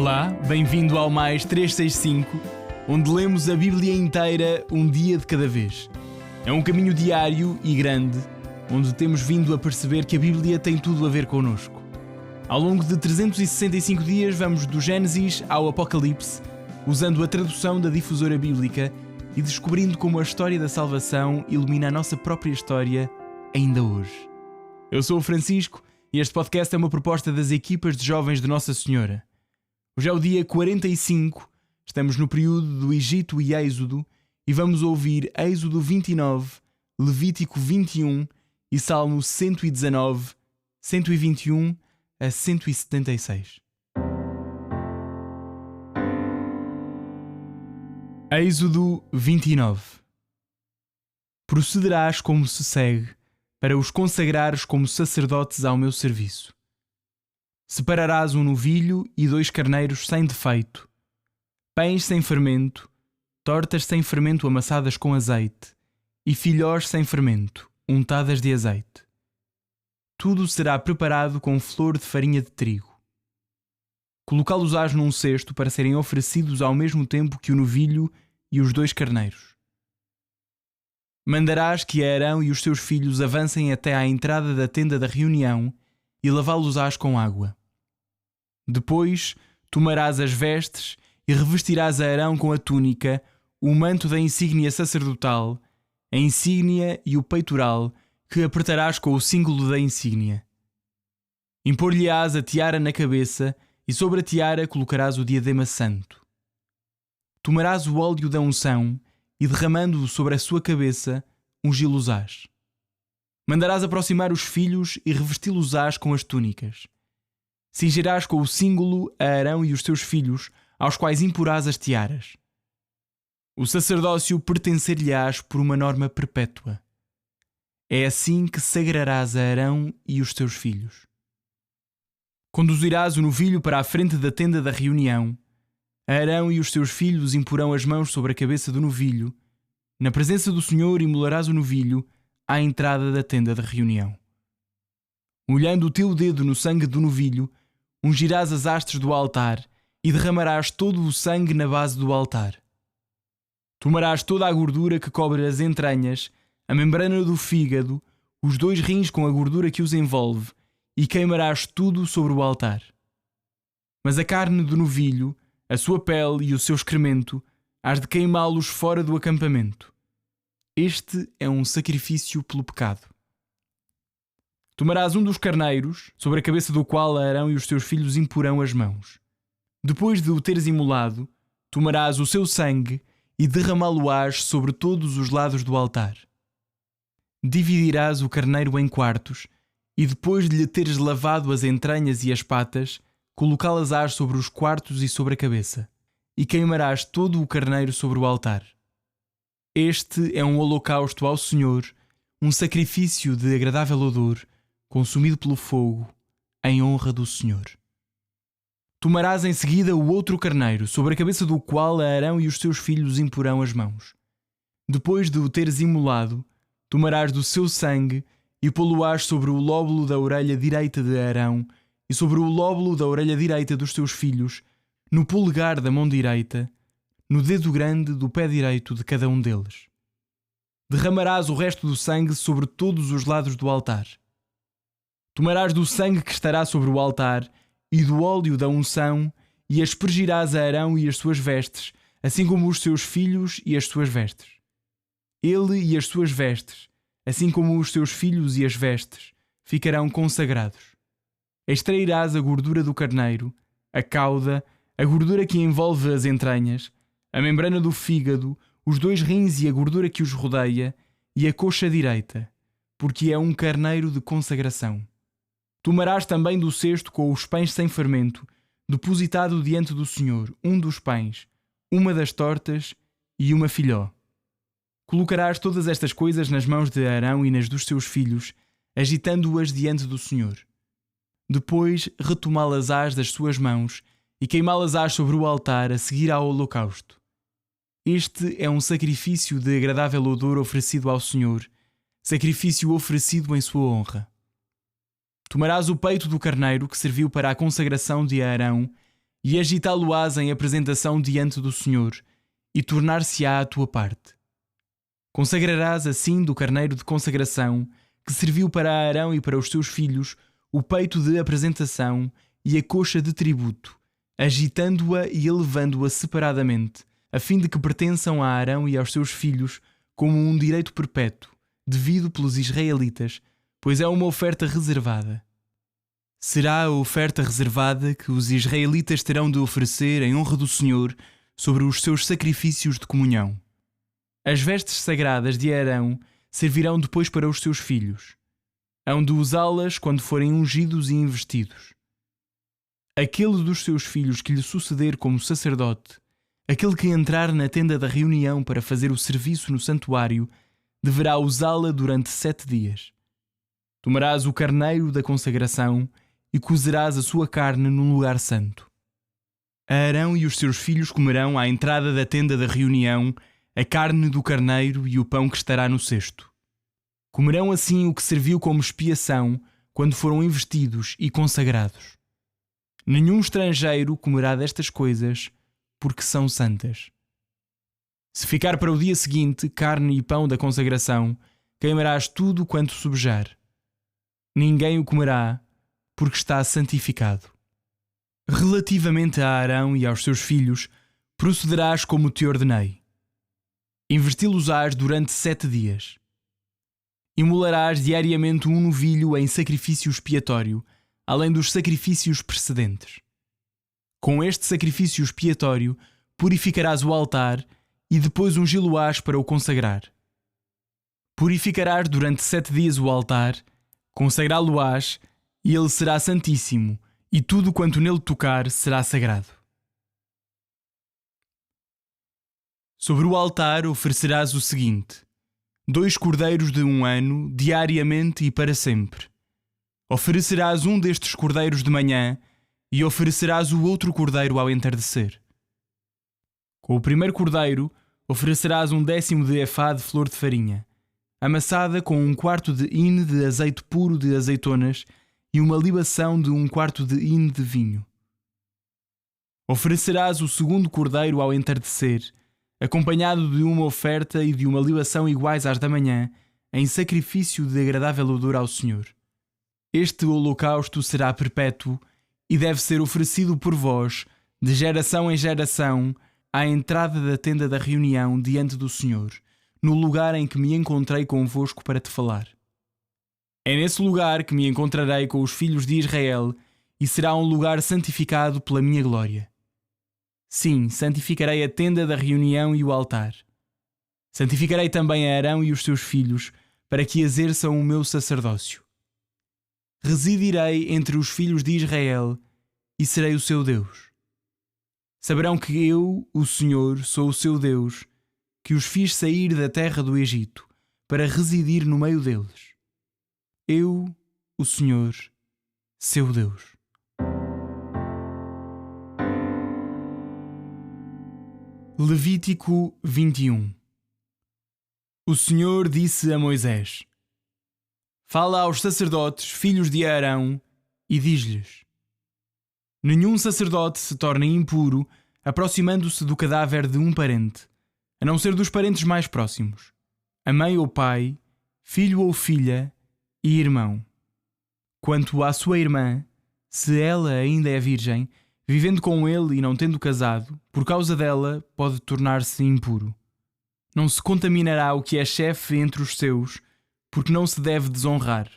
Olá, bem-vindo ao Mais 365, onde lemos a Bíblia inteira um dia de cada vez. É um caminho diário e grande, onde temos vindo a perceber que a Bíblia tem tudo a ver connosco. Ao longo de 365 dias vamos do Gênesis ao Apocalipse, usando a tradução da difusora bíblica e descobrindo como a história da salvação ilumina a nossa própria história ainda hoje. Eu sou o Francisco e este podcast é uma proposta das equipas de jovens de Nossa Senhora. Hoje é o dia 45, estamos no período do Egito e Êxodo e vamos ouvir Êxodo 29, Levítico 21 e Salmo 119, 121 a 176. Êxodo 29. Procederás como se segue, para os consagrares como sacerdotes ao meu serviço. Separarás um novilho e 2 carneiros sem defeito, pães sem fermento, tortas sem fermento amassadas com azeite, e filhós sem fermento, untadas de azeite. Tudo será preparado com flor de farinha de trigo. Colocá-los-ás num cesto para serem oferecidos ao mesmo tempo que o novilho e os 2 carneiros. Mandarás que Arão e os seus filhos avancem até à entrada da tenda da reunião e lavá-los-ás com água. Depois tomarás as vestes e revestirás a Arão com a túnica, o manto da insígnia sacerdotal, a insígnia e o peitoral, que apertarás com o símbolo da insígnia. Impor-lhe-ás a tiara na cabeça e sobre a tiara colocarás o diadema santo. Tomarás o óleo da unção e, derramando-o sobre a sua cabeça, ungí-los-ás. Mandarás aproximar os filhos e revesti-los-ás com as túnicas. Cingirás com o símbolo a Arão e os seus filhos, aos quais imporás as tiaras. O sacerdócio pertencer-lhe-ás por uma norma perpétua. É assim que sagrarás a Arão e os teus filhos. Conduzirás o novilho para a frente da tenda da reunião. Arão e os seus filhos imporão as mãos sobre a cabeça do novilho. Na presença do Senhor imolarás o novilho à entrada da tenda da reunião. Molhando o teu dedo no sangue do novilho, ungirás as hastes do altar e derramarás todo o sangue na base do altar. Tomarás toda a gordura que cobre as entranhas, a membrana do fígado, os 2 rins com a gordura que os envolve, e queimarás tudo sobre o altar. Mas a carne do novilho, a sua pele e o seu excremento, hás de queimá-los fora do acampamento. Este é um sacrifício pelo pecado. Tomarás um dos carneiros, sobre a cabeça do qual Arão e os teus filhos imporão as mãos. Depois de o teres imolado, tomarás o seu sangue e derramá-lo-ás sobre todos os lados do altar. Dividirás o carneiro em quartos e, depois de lhe teres lavado as entranhas e as patas, colocá-las-ás sobre os quartos e sobre a cabeça, e queimarás todo o carneiro sobre o altar. Este é um holocausto ao Senhor, um sacrifício de agradável odor, consumido pelo fogo, em honra do Senhor. Tomarás em seguida o outro carneiro, sobre a cabeça do qual Arão e os seus filhos imporão as mãos. Depois de o teres imolado, tomarás do seu sangue e pô-lo-ás sobre o lóbulo da orelha direita de Arão e sobre o lóbulo da orelha direita dos teus filhos, no polegar da mão direita, no dedo grande do pé direito de cada um deles. Derramarás o resto do sangue sobre todos os lados do altar. Tomarás do sangue que estará sobre o altar e do óleo da unção e aspergirás a Arão e as suas vestes, assim como os seus filhos e as suas vestes. Ele e as suas vestes, assim como os seus filhos e as vestes, ficarão consagrados. Extrairás a gordura do carneiro, a cauda, a gordura que envolve as entranhas, a membrana do fígado, os 2 rins e a gordura que os rodeia, e a coxa direita, porque é um carneiro de consagração. Tomarás também do cesto com os pães sem fermento, depositado diante do Senhor, um dos pães, uma das tortas e uma filhó. Colocarás todas estas coisas nas mãos de Arão e nas dos seus filhos, agitando-as diante do Senhor. Depois retomá-las-ás das suas mãos e queimá-las-ás sobre o altar a seguir ao holocausto. Este é um sacrifício de agradável odor oferecido ao Senhor, sacrifício oferecido em sua honra. Tomarás o peito do carneiro que serviu para a consagração de Arão e agitá-lo-ás em apresentação diante do Senhor, e tornar-se-á a tua parte. Consagrarás assim do carneiro de consagração, que serviu para Arão e para os seus filhos, o peito de apresentação e a coxa de tributo, agitando-a e elevando-a separadamente, a fim de que pertençam a Arão e aos seus filhos como um direito perpétuo, devido pelos israelitas, pois é uma oferta reservada. Será a oferta reservada que os israelitas terão de oferecer em honra do Senhor sobre os seus sacrifícios de comunhão. As vestes sagradas de Arão servirão depois para os seus filhos. Hão de usá-las quando forem ungidos e investidos. Aquele dos seus filhos que lhe suceder como sacerdote, aquele que entrar na tenda da reunião para fazer o serviço no santuário, deverá usá-la durante 7 dias. Tomarás o carneiro da consagração e cozerás a sua carne num lugar santo. Arão e os seus filhos comerão à entrada da tenda da reunião a carne do carneiro e o pão que estará no cesto. Comerão assim o que serviu como expiação quando foram investidos e consagrados. Nenhum estrangeiro comerá destas coisas, porque são santas. Se ficar para o dia seguinte carne e pão da consagração, queimarás tudo quanto subjar. Ninguém o comerá, porque está santificado. Relativamente a Arão e aos seus filhos, procederás como te ordenei. Investi-los-ás durante 7 dias. Imolarás diariamente um novilho em sacrifício expiatório, além dos sacrifícios precedentes. Com este sacrifício expiatório, purificarás o altar e depois ungí-lo-ás para o consagrar. Purificarás durante 7 dias o altar, consagrá-lo-ás, e ele será santíssimo, e tudo quanto nele tocar será sagrado. Sobre o altar oferecerás o seguinte: 2 cordeiros de 1 ano, diariamente e para sempre. Oferecerás um destes cordeiros de manhã, e oferecerás o outro cordeiro ao entardecer. Com o primeiro cordeiro, oferecerás 1/10 de efá de flor de farinha, amassada com 1/4 de hin de azeite puro de azeitonas e uma libação de 1/4 de hin de vinho. Oferecerás o segundo cordeiro ao entardecer, acompanhado de uma oferta e de uma libação iguais às da manhã, em sacrifício de agradável odor ao Senhor. Este holocausto será perpétuo e deve ser oferecido por vós, de geração em geração, à entrada da tenda da reunião diante do Senhor, no lugar em que me encontrei convosco para te falar. É nesse lugar que me encontrarei com os filhos de Israel, e será um lugar santificado pela minha glória. Sim, santificarei a tenda da reunião e o altar. Santificarei também a Arão e os seus filhos, para que exerçam o meu sacerdócio. Residirei entre os filhos de Israel, e serei o seu Deus. Saberão que eu, o Senhor, sou o seu Deus, que os fiz sair da terra do Egito, para residir no meio deles. Eu, o Senhor, seu Deus. Levítico 21. O Senhor disse a Moisés: Fala aos sacerdotes, filhos de Arão, e diz-lhes: Nenhum sacerdote se torna impuro aproximando-se do cadáver de um parente, a não ser dos parentes mais próximos, a mãe ou pai, filho ou filha e irmão. Quanto à sua irmã, se ela ainda é virgem, vivendo com ele e não tendo casado, por causa dela pode tornar-se impuro. Não se contaminará o que é chefe entre os seus, porque não se deve desonrar.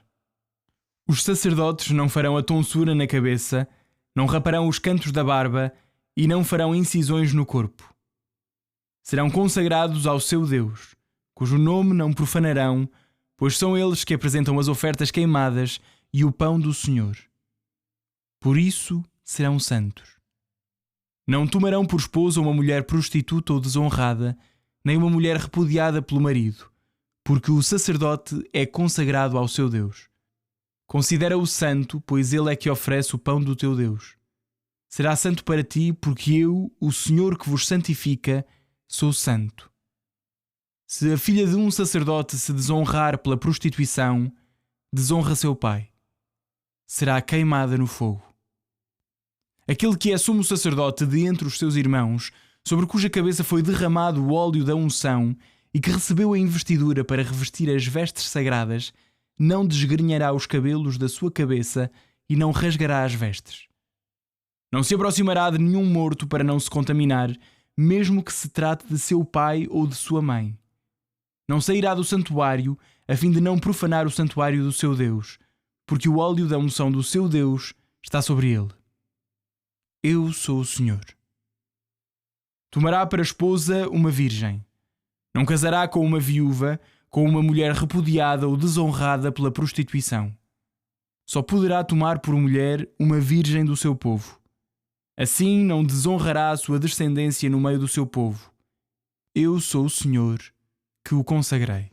Os sacerdotes não farão a tonsura na cabeça, não raparão os cantos da barba e não farão incisões no corpo. Serão consagrados ao seu Deus, cujo nome não profanarão, pois são eles que apresentam as ofertas queimadas e o pão do Senhor. Por isso serão santos. Não tomarão por esposa uma mulher prostituta ou desonrada, nem uma mulher repudiada pelo marido, porque o sacerdote é consagrado ao seu Deus. Considera-o santo, pois ele é que oferece o pão do teu Deus. Será santo para ti, porque eu, o Senhor que vos santifica, sou santo. Se a filha de um sacerdote se desonrar pela prostituição, desonra seu pai. Será queimada no fogo. aquele que é sumo sacerdote de entre os seus irmãos, sobre cuja cabeça foi derramado o óleo da unção e que recebeu a investidura para revestir as vestes sagradas, não desgrenhará os cabelos da sua cabeça e não rasgará as vestes. Não se aproximará de nenhum morto para não se contaminar, mesmo que se trate de seu pai ou de sua mãe. Não sairá do santuário, a fim de não profanar o santuário do seu Deus, porque o óleo da unção do seu Deus está sobre ele. Eu sou o Senhor. Tomará para esposa uma virgem. Não casará com uma viúva, com uma mulher repudiada ou desonrada pela prostituição. Só poderá tomar por mulher uma virgem do seu povo. Assim não desonrará a sua descendência no meio do seu povo. Eu sou o Senhor, que o consagrei.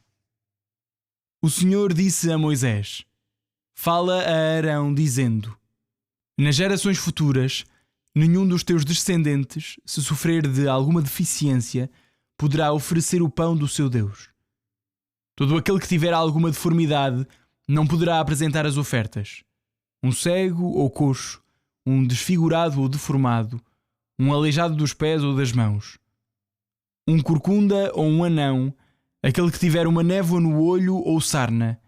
O Senhor disse a Moisés: Fala a Arão, dizendo: Nas gerações futuras, nenhum dos teus descendentes, se sofrer de alguma deficiência, poderá oferecer o pão do seu Deus. Todo aquele que tiver alguma deformidade não poderá apresentar as ofertas. Um cego ou coxo, um desfigurado ou deformado, um aleijado dos pés ou das mãos, um corcunda ou um anão, aquele que tiver uma névoa no olho ou sarna,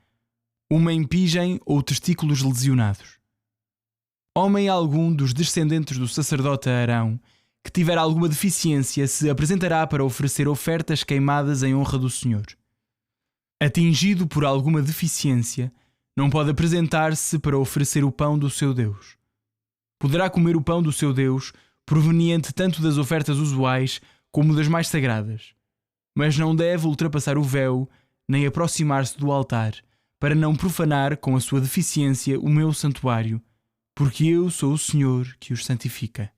uma empigem ou testículos lesionados. Homem algum dos descendentes do sacerdote Arão, que tiver alguma deficiência, se apresentará para oferecer ofertas queimadas em honra do Senhor. Atingido por alguma deficiência, não pode apresentar-se para oferecer o pão do seu Deus. Poderá comer o pão do seu Deus, proveniente tanto das ofertas usuais como das mais sagradas, mas não deve ultrapassar o véu nem aproximar-se do altar, para não profanar com a sua deficiência o meu santuário, porque eu sou o Senhor que os santifica.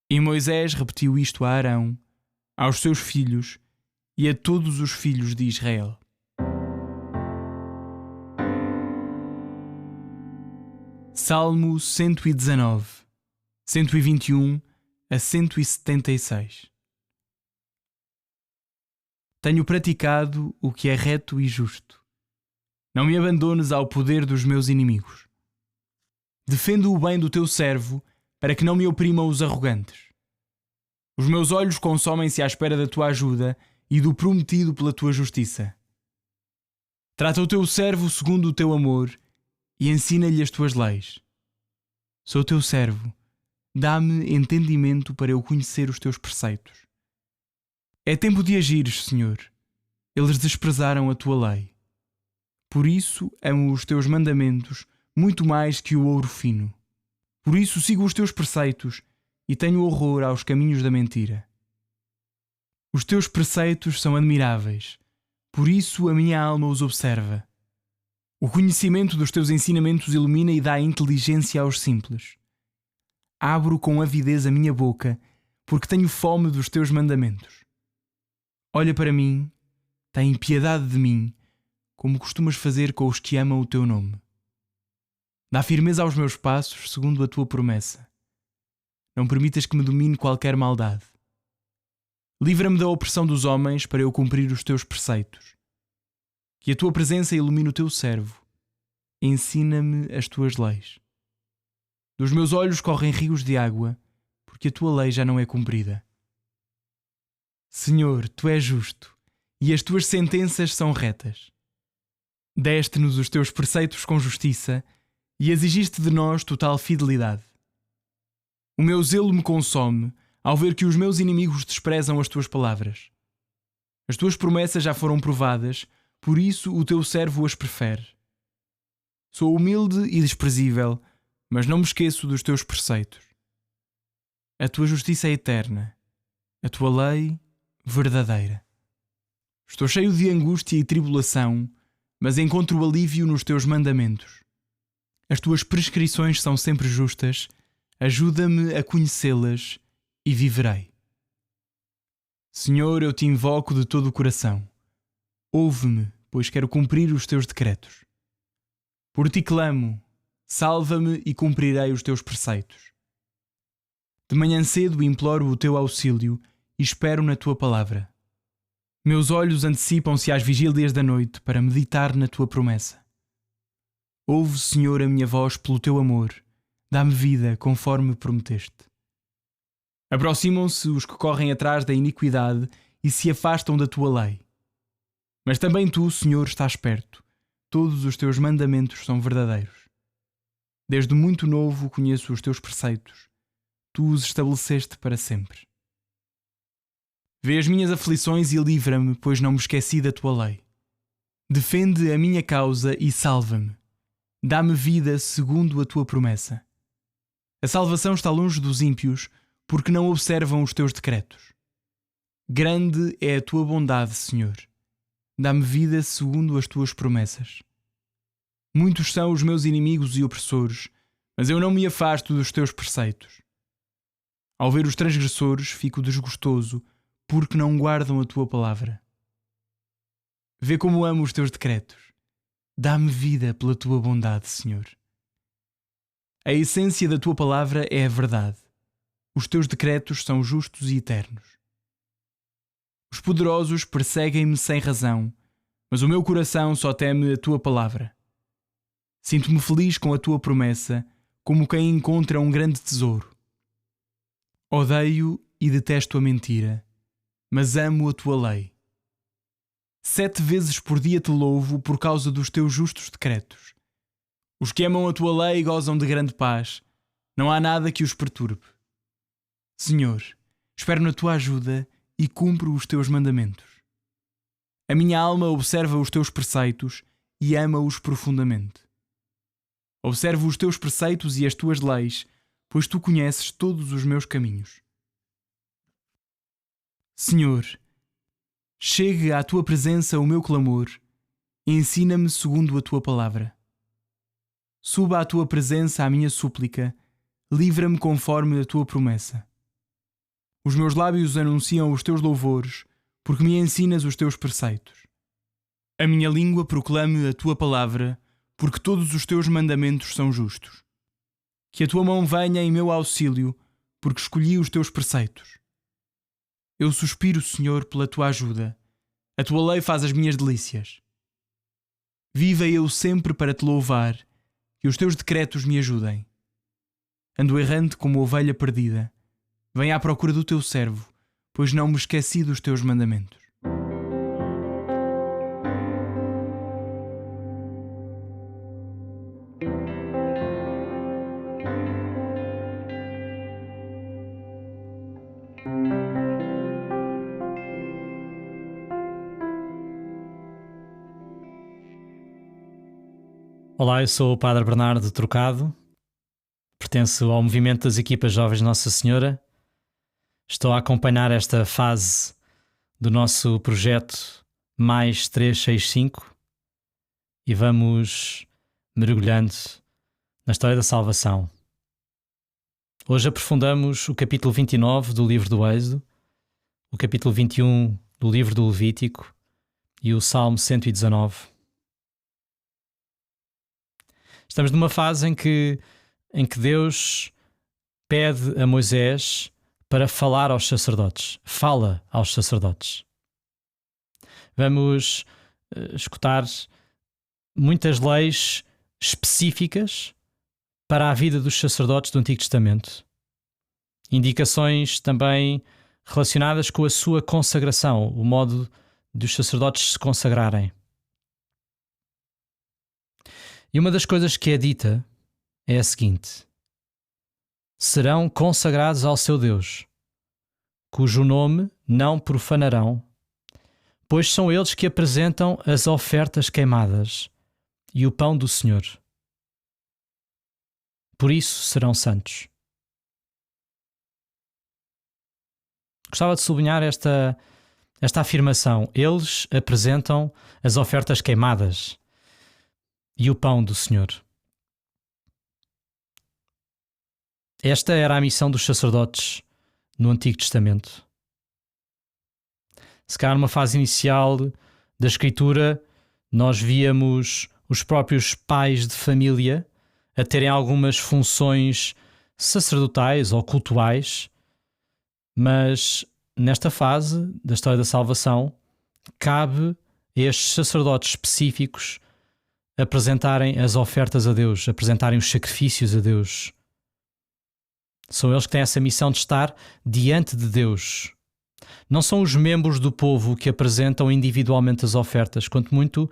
E Moisés repetiu isto a Arão, aos seus filhos e a todos os filhos de Israel. Salmo 119, 121 a 176. Tenho praticado o que é reto e justo. Não me abandones ao poder dos meus inimigos. Defendo o bem do teu servo, para que não me oprimam os arrogantes. Os meus olhos consomem-se à espera da tua ajuda e do prometido pela tua justiça. Trata o teu servo segundo o teu amor e ensina-lhe as tuas leis. Sou teu servo, dá-me entendimento para eu conhecer os teus preceitos. É tempo de agires, Senhor. Eles desprezaram a tua lei. Por isso amo os teus mandamentos muito mais que o ouro fino. Por isso sigo os teus preceitos e tenho horror aos caminhos da mentira. Os teus preceitos são admiráveis, por isso a minha alma os observa. O conhecimento dos teus ensinamentos ilumina e dá inteligência aos simples. Abro com avidez a minha boca, porque tenho fome dos teus mandamentos. Olha para mim, tem piedade de mim, como costumas fazer com os que amam o teu nome. Dá firmeza aos meus passos segundo a tua promessa. Não permitas que me domine qualquer maldade. Livra-me da opressão dos homens para eu cumprir os teus preceitos. Que a tua presença ilumine o teu servo. Ensina-me as tuas leis. Dos meus olhos correm rios de água, porque a tua lei já não é cumprida. Senhor, tu és justo, e as tuas sentenças são retas. Deste-nos os teus preceitos com justiça, e exigiste de nós total fidelidade. O meu zelo me consome ao ver que os meus inimigos desprezam as tuas palavras. As tuas promessas já foram provadas, por isso o teu servo as prefere. Sou humilde e desprezível, mas não me esqueço dos teus preceitos. A tua justiça é eterna, a tua lei verdadeira. Estou cheio de angústia e tribulação, mas encontro alívio nos teus mandamentos. As tuas prescrições são sempre justas, ajuda-me a conhecê-las e viverei. Senhor, eu te invoco de todo o coração. Ouve-me, pois quero cumprir os teus decretos. Por ti clamo, salva-me e cumprirei os teus preceitos. De manhã cedo imploro o teu auxílio e espero na tua palavra. Meus olhos antecipam-se às vigílias da noite para meditar na tua promessa. Ouve, Senhor, a minha voz pelo teu amor. Dá-me vida conforme prometeste. Aproximam-se os que correm atrás da iniquidade e se afastam da tua lei. Mas também tu, Senhor, estás perto. Todos os teus mandamentos são verdadeiros. Desde muito novo conheço os teus preceitos. Tu os estabeleceste para sempre. Vê as minhas aflições e livra-me, pois não me esqueci da tua lei. Defende a minha causa e salva-me. Dá-me vida segundo a tua promessa. A salvação está longe dos ímpios, porque não observam os teus decretos. Grande é a tua bondade, Senhor. Dá-me vida segundo as tuas promessas. Muitos são os meus inimigos e opressores, mas eu não me afasto dos teus preceitos. Ao ver os transgressores, fico desgostoso, porque não guardam a tua palavra. Vê como amo os teus decretos. Dá-me vida pela tua bondade, Senhor. A essência da tua palavra é a verdade. Os teus decretos são justos e eternos. Os poderosos perseguem-me sem razão, mas o meu coração só teme a tua palavra. Sinto-me feliz com a tua promessa, como quem encontra um grande tesouro. Odeio e detesto a mentira, mas amo a tua lei. 7 vezes por dia te louvo por causa dos teus justos decretos. Os que amam a tua lei gozam de grande paz. Não há nada que os perturbe. Senhor, espero na tua ajuda e cumpro os teus mandamentos. A minha alma observa os teus preceitos e ama-os profundamente. Observo os teus preceitos e as tuas leis, pois tu conheces todos os meus caminhos. Senhor, chegue à tua presença o meu clamor e ensina-me segundo a tua palavra. Suba à tua presença a minha súplica, livra-me conforme a tua promessa. Os meus lábios anunciam os teus louvores, porque me ensinas os teus preceitos. A minha língua proclame a tua palavra, porque todos os teus mandamentos são justos. Que a tua mão venha em meu auxílio, porque escolhi os teus preceitos. Eu suspiro, Senhor, pela tua ajuda. A tua lei faz as minhas delícias. Viva eu sempre para te louvar, que os teus decretos me ajudem. Ando errante como ovelha perdida. Venha à procura do teu servo, pois não me esqueci dos teus mandamentos. Olá, eu sou o Padre Bernardo Trocado, pertenço ao movimento das equipas jovens Nossa Senhora. Estou a acompanhar esta fase do nosso projeto Mais 365 e vamos mergulhando na história da salvação. Hoje aprofundamos o capítulo 29 do livro do Êxodo, o capítulo 21 do livro do Levítico e o Salmo 119. Estamos numa fase em que Deus pede a Moisés para falar aos sacerdotes. Fala aos sacerdotes. Vamos escutar muitas leis específicas para a vida dos sacerdotes do Antigo Testamento. Indicações também relacionadas com a sua consagração, o modo dos sacerdotes se consagrarem. E uma das coisas que é dita é a seguinte: serão consagrados ao seu Deus, cujo nome não profanarão, pois são eles que apresentam as ofertas queimadas e o pão do Senhor. Por isso serão santos. Gostava de sublinhar esta afirmação. Eles apresentam as ofertas queimadas e o pão do Senhor. Esta era a missão dos sacerdotes no Antigo Testamento. Se calhar numa fase inicial da Escritura, nós víamos os próprios pais de família a terem algumas funções sacerdotais ou cultuais, mas nesta fase da história da salvação, cabe a estes sacerdotes específicos apresentarem as ofertas a Deus, apresentarem os sacrifícios a Deus, São eles que têm essa missão de estar diante de Deus. Não são os membros do povo que apresentam individualmente as ofertas, quanto muito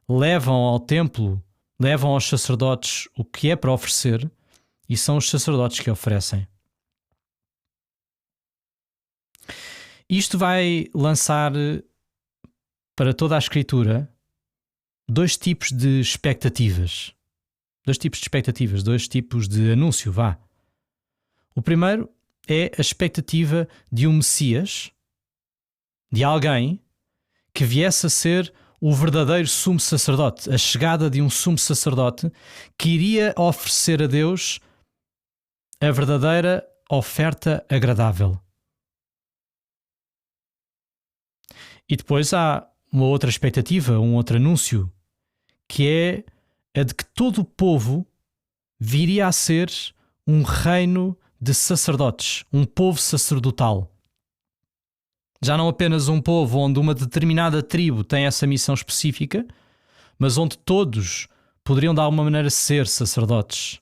levam ao templo, levam aos sacerdotes o que é para oferecer, e são os sacerdotes que oferecem. Isto vai lançar para toda a Escritura dois tipos de expectativas. Dois tipos de anúncio, vá. O primeiro é a expectativa de um Messias, de alguém que viesse a ser o verdadeiro sumo sacerdote, a chegada de um sumo sacerdote que iria oferecer a Deus a verdadeira oferta agradável. E depois há uma outra expectativa, um outro anúncio, que é a de que todo o povo viria a ser um reino de sacerdotes, um povo sacerdotal. Já não apenas um povo onde uma determinada tribo tem essa missão específica, mas onde todos poderiam de alguma maneira ser sacerdotes.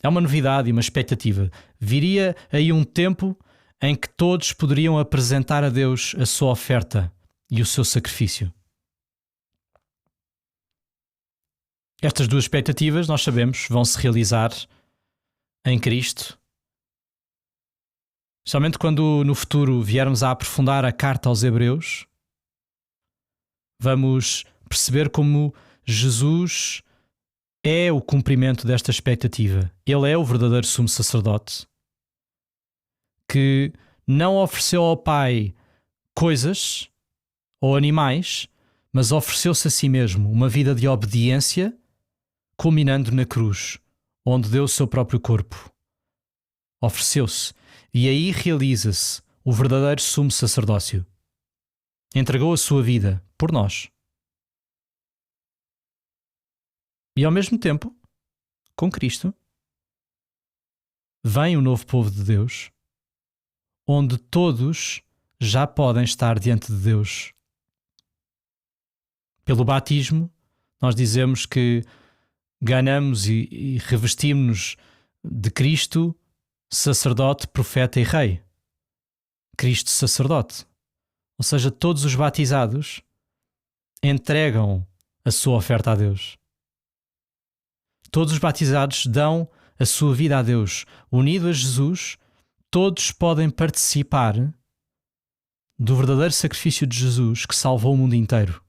É uma novidade e uma expectativa. Viria aí um tempo em que todos poderiam apresentar a Deus a sua oferta e o seu sacrifício. Estas duas expectativas, nós sabemos, vão se realizar em Cristo. Somente quando no futuro viermos a aprofundar a carta aos Hebreus, vamos perceber como Jesus é o cumprimento desta expectativa. Ele é o verdadeiro sumo sacerdote que não ofereceu ao Pai coisas ou animais, mas ofereceu-se a si mesmo uma vida de obediência, culminando na cruz, onde deu o seu próprio corpo. Ofereceu-se. E aí realiza-se o verdadeiro sumo sacerdócio. Entregou a sua vida por nós. E ao mesmo tempo, com Cristo, vem o novo povo de Deus, onde todos já podem estar diante de Deus. Pelo batismo, nós dizemos que ganhamos e revestimos-nos de Cristo, sacerdote, profeta e rei. Cristo sacerdote. Ou seja, todos os batizados entregam a sua oferta a Deus. Todos os batizados dão a sua vida a Deus. Unido a Jesus, todos podem participar do verdadeiro sacrifício de Jesus que salvou o mundo inteiro.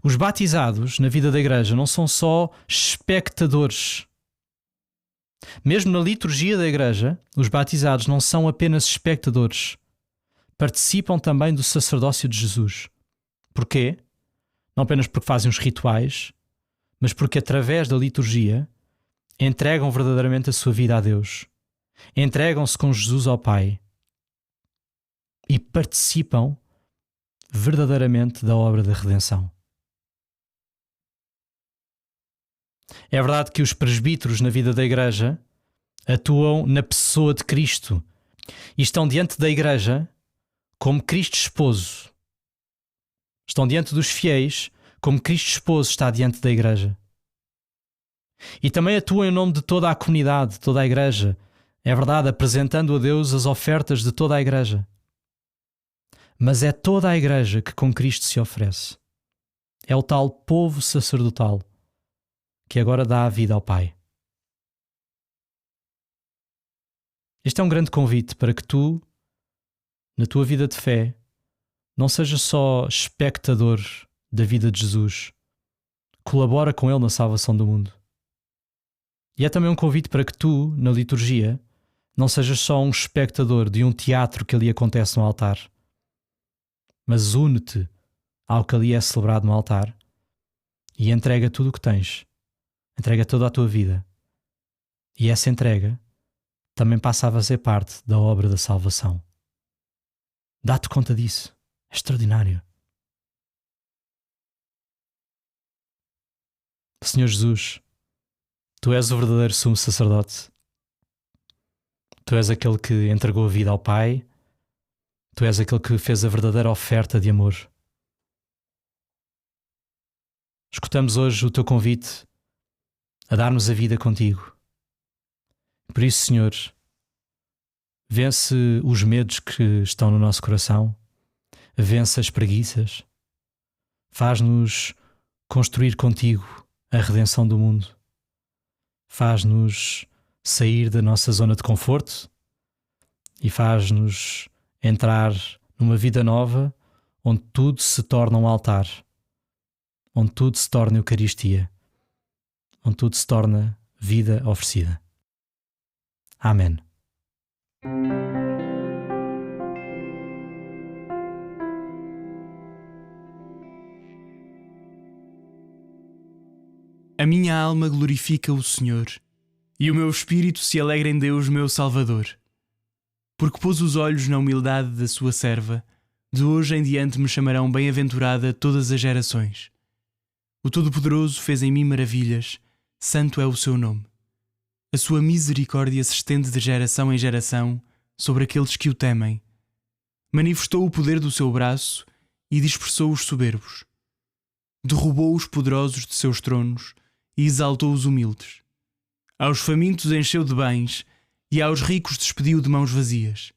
Os batizados na vida da igreja não são só espectadores. Mesmo na liturgia da igreja, os batizados não são apenas espectadores. Participam também do sacerdócio de Jesus. Porquê? Não apenas porque fazem os rituais, mas porque através da liturgia entregam verdadeiramente a sua vida a Deus. Entregam-se com Jesus ao Pai e participam verdadeiramente da obra da redenção. É verdade que os presbíteros na vida da igreja atuam na pessoa de Cristo e estão diante da igreja como Cristo esposo. Estão diante dos fiéis como Cristo esposo está diante da igreja. E também atuam em nome de toda a comunidade, toda a igreja. É verdade, apresentando a Deus as ofertas de toda a igreja. Mas é toda a igreja que com Cristo se oferece. É o tal povo sacerdotal que agora dá a vida ao Pai. Este é um grande convite para que tu, na tua vida de fé, não sejas só espectador da vida de Jesus, colabora com Ele na salvação do mundo. E é também um convite para que tu, na liturgia, não sejas só um espectador de um teatro que ali acontece no altar, mas une-te ao que ali é celebrado no altar e entrega tudo o que tens. Entrega toda a tua vida. E essa entrega também passa a fazer parte da obra da salvação. Dá-te conta disso. É extraordinário. Senhor Jesus, Tu és o verdadeiro sumo sacerdote. Tu és aquele que entregou a vida ao Pai. Tu és aquele que fez a verdadeira oferta de amor. Escutamos hoje o Teu convite a dar-nos a vida contigo. Por isso, Senhor, vence os medos que estão no nosso coração, vence as preguiças, faz-nos construir contigo a redenção do mundo, faz-nos sair da nossa zona de conforto e faz-nos entrar numa vida nova onde tudo se torna um altar, onde tudo se torna Eucaristia, onde tudo se torna vida oferecida. Amém. A minha alma glorifica o Senhor, e o meu espírito se alegra em Deus, meu Salvador. Porque pôs os olhos na humildade da sua serva, de hoje em diante me chamarão bem-aventurada todas as gerações. O Todo-Poderoso fez em mim maravilhas, santo é o seu nome. A sua misericórdia se estende de geração em geração sobre aqueles que o temem. Manifestou o poder do seu braço e dispersou os soberbos. Derrubou os poderosos de seus tronos e exaltou os humildes. Aos famintos encheu de bens e aos ricos despediu de mãos vazias.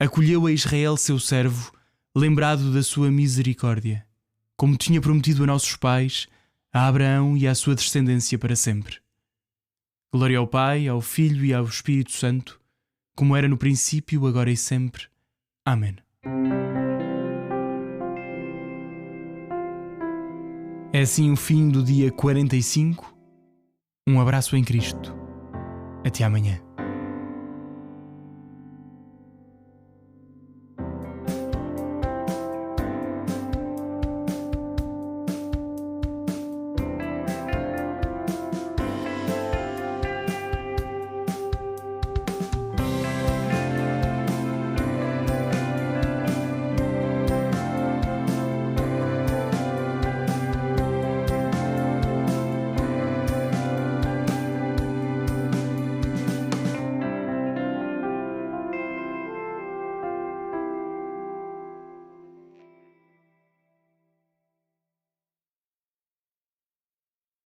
Acolheu a Israel seu servo, lembrado da sua misericórdia, como tinha prometido a nossos pais, a Abraão e à sua descendência para sempre. Glória ao Pai, ao Filho e ao Espírito Santo, como era no princípio, agora e sempre. Amém. É assim o fim do dia 45. Um abraço em Cristo. Até amanhã.